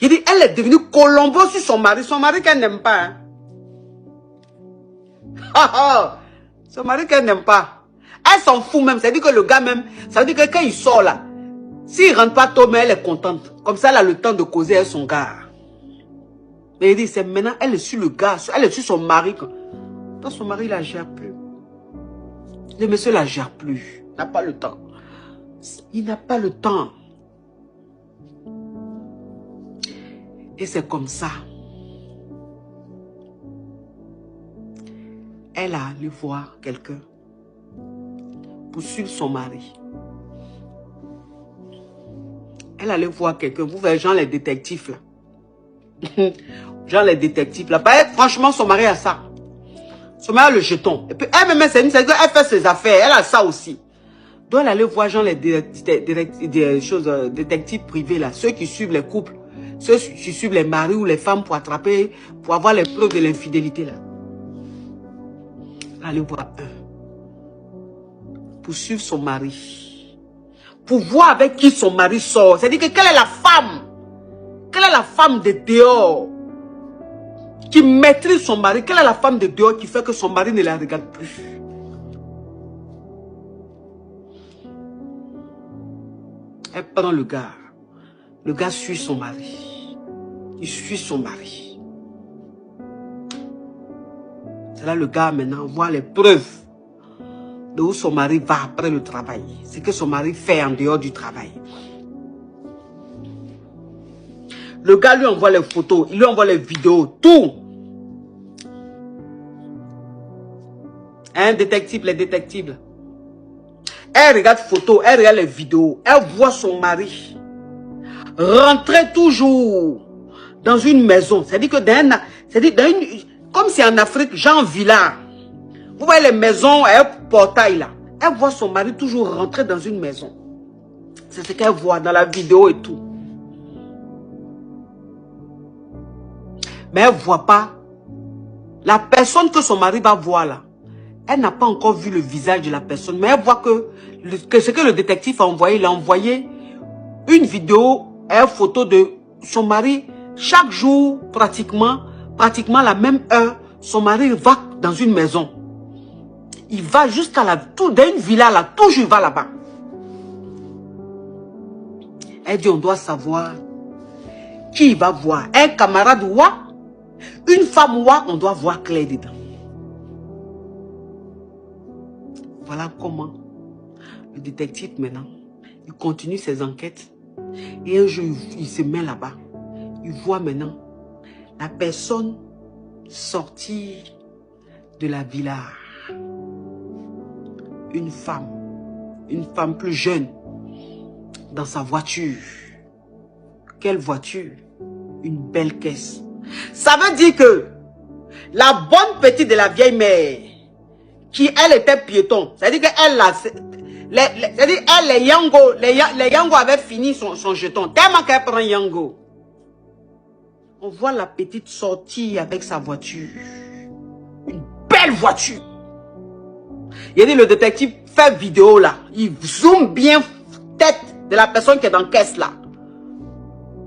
Il dit, elle est devenue Colombo sur son mari qu'elle n'aime pas. Hein. Son mari qu'elle n'aime pas. Elle s'en fout même, ça veut dire que le gars même, ça veut dire que quand il sort là, s'il rentre pas tôt, mais elle est contente. Comme ça, elle a le temps de causer avec son gars. Mais il dit, c'est maintenant, elle est sur le gars, elle est sur son mari. Donc son mari, il la gère plus. Le monsieur la gère plus. Il n'a pas le temps. Il n'a pas le temps. Et c'est comme ça. Elle a allé voir quelqu'un pour suivre son mari. Elle allait voir quelqu'un. Vous voyez, genre les détectives là. Genre les détectives là. Franchement, son mari a ça. Son mari a le jeton. Et puis elle-même, elle fait ses affaires. Elle a ça aussi. Donc elle allait voir genre les détectives privés là. Ceux qui suivent les couples. Ceux qui suivent les maris ou les femmes pour attraper, pour avoir les preuves de l'infidélité là. Elle allait voir un. Pour suivre son mari. Pour voir avec qui son mari sort. C'est-à-dire que quelle est la femme? Quelle est la femme de dehors qui maîtrise son mari? Quelle est la femme de dehors qui fait que son mari ne la regarde plus? Elle prend le gars. Le gars suit son mari. Il suit son mari. C'est là le gars maintenant voit les preuves de où son mari va après le travail. C'est que son mari fait en dehors du travail. Le gars lui envoie les photos, il lui envoie les vidéos, tout. Hein, détective, les détectives. Elle regarde photos, elle regarde les vidéos, elle voit son mari rentrer toujours dans une maison. C'est-à-dire que comme c'est en Afrique, genre villa. Vous voyez les maisons, un portail là. Elle voit son mari toujours rentrer dans une maison. C'est ce qu'elle voit dans la vidéo et tout. Mais elle ne voit pas la personne que son mari va voir là. Elle n'a pas encore vu le visage de la personne. Mais elle voit que ce que le détective a envoyé, il a envoyé une vidéo et une photo de son mari. Chaque jour, pratiquement la même heure, son mari va dans une maison. Il va jusqu'à dans une villa là, toujours il va là-bas. Elle dit, on doit savoir qui il va voir. Un camarade ouah, une femme ouah, on doit voir clair dedans. Voilà comment le détective maintenant, il continue ses enquêtes. Et un jour, il se met là-bas. Il voit maintenant la personne sortir de la villa. Une femme plus jeune, dans sa voiture. Quelle voiture? Une belle caisse. Ça veut dire que la bonne petite de la vieille mère, qui elle était piéton, c'est-à-dire qu'elle les Yango avaient fini son jeton, tellement qu'elle prend Yango. On voit la petite sortir avec sa voiture. Une belle voiture. Il a dit le détective fait vidéo là. Il zoome bien tête de la personne qui est dans la caisse là.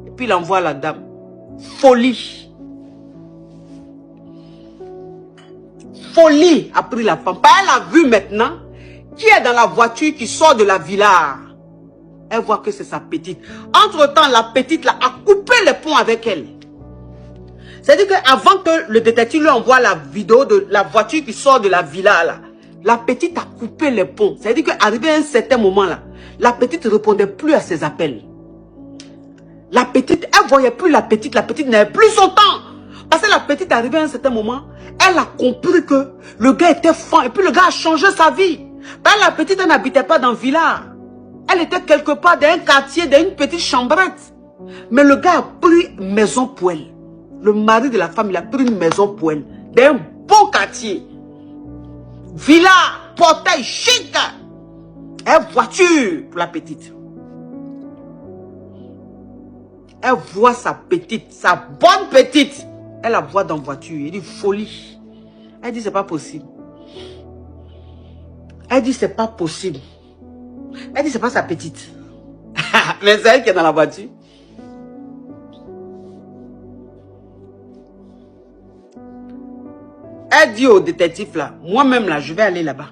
Et puis il envoie la dame. Folie. Folie a pris la femme. Elle a vu maintenant qui est dans la voiture qui sort de la villa. Elle voit que c'est sa petite. Entre-temps, la petite là a coupé les ponts avec elle. C'est-à-dire qu'avant que le détective lui envoie la vidéo de la voiture qui sort de la villa là, la petite a coupé les ponts. C'est-à-dire qu'arrivé à un certain moment là, la petite ne répondait plus à ses appels. La petite, elle ne voyait plus la petite n'avait plus son temps. Parce que la petite arrivée à un certain moment, elle a compris que le gars était fan et puis le gars a changé sa vie. Parce que la petite n'habitait pas dans le village. Elle était quelque part dans un quartier, dans une petite chambrette. Mais le gars a pris maison pour elle. Le mari de la femme, il a pris une maison pour elle. Dans un beau quartier. Villa, portail chic. Et voiture pour la petite. Elle voit sa petite, sa bonne petite. Elle la voit dans la voiture. Elle dit folie. Elle dit c'est pas possible. Elle dit c'est pas possible. Elle dit c'est pas sa petite. Mais c'est elle qui est dans la voiture. Elle dit au détective là, moi-même là, je vais aller là-bas.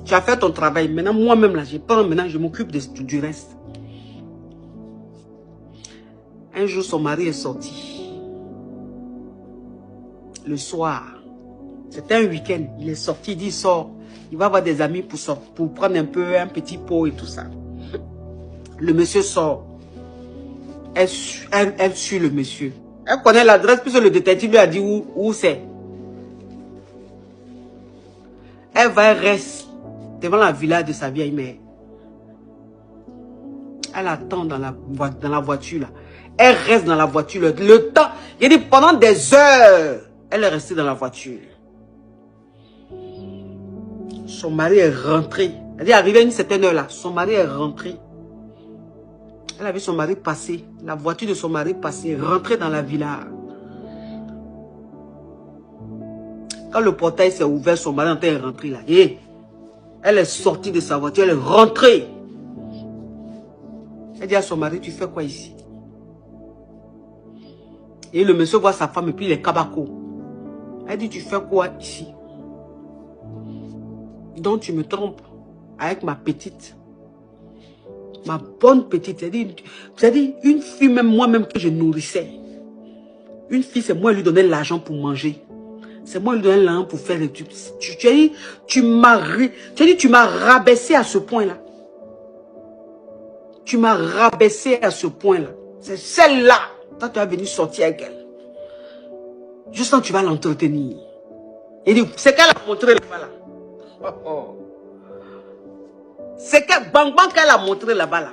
Tu as fait ton travail. Maintenant, moi-même là, je prends maintenant, je m'occupe du reste. Un jour, son mari est sorti. Le soir. C'était un week-end. Il est sorti, il dit, il sort. Il va voir des amis pour prendre un peu, un petit pot et tout ça. Le monsieur sort. Elle suit le monsieur. Elle connaît l'adresse puisque le détective lui a dit où c'est. Elle va, elle reste devant la villa de sa vieille mère. Elle attend dans la voiture là. Elle reste dans la voiture. Le temps, il dit pendant des heures, elle est restée dans la voiture. Son mari est rentré. Elle est arrivée à une certaine heure là. Son mari est rentré. Elle a vu son mari passer. La voiture de son mari passer. Rentrer dans la villa. Quand le portail s'est ouvert, son mari est rentré là. Et elle est sortie de sa voiture. Elle est rentrée. Elle dit à son mari, tu fais quoi ici? Et le monsieur voit sa femme et puis il est cabako. Elle dit, tu fais quoi ici? Donc tu me trompes avec ma petite. Ma bonne petite. C'est-à-dire, une fille, même moi-même que je nourrissais. Une fille, c'est moi qui lui donnais l'argent pour manger. C'est moi qui lui donnais l'argent pour faire les trucs. Tu m'as rabaissé à ce point-là. Tu m'as rabaissé à ce point-là. C'est celle-là. Quand tu es venu sortir avec elle. Juste quand tu vas l'entretenir. Et c'est qu'elle a montré là-bas là. Oh, oh. C'est qu'elle bang bang qu'elle a montré là-bas là.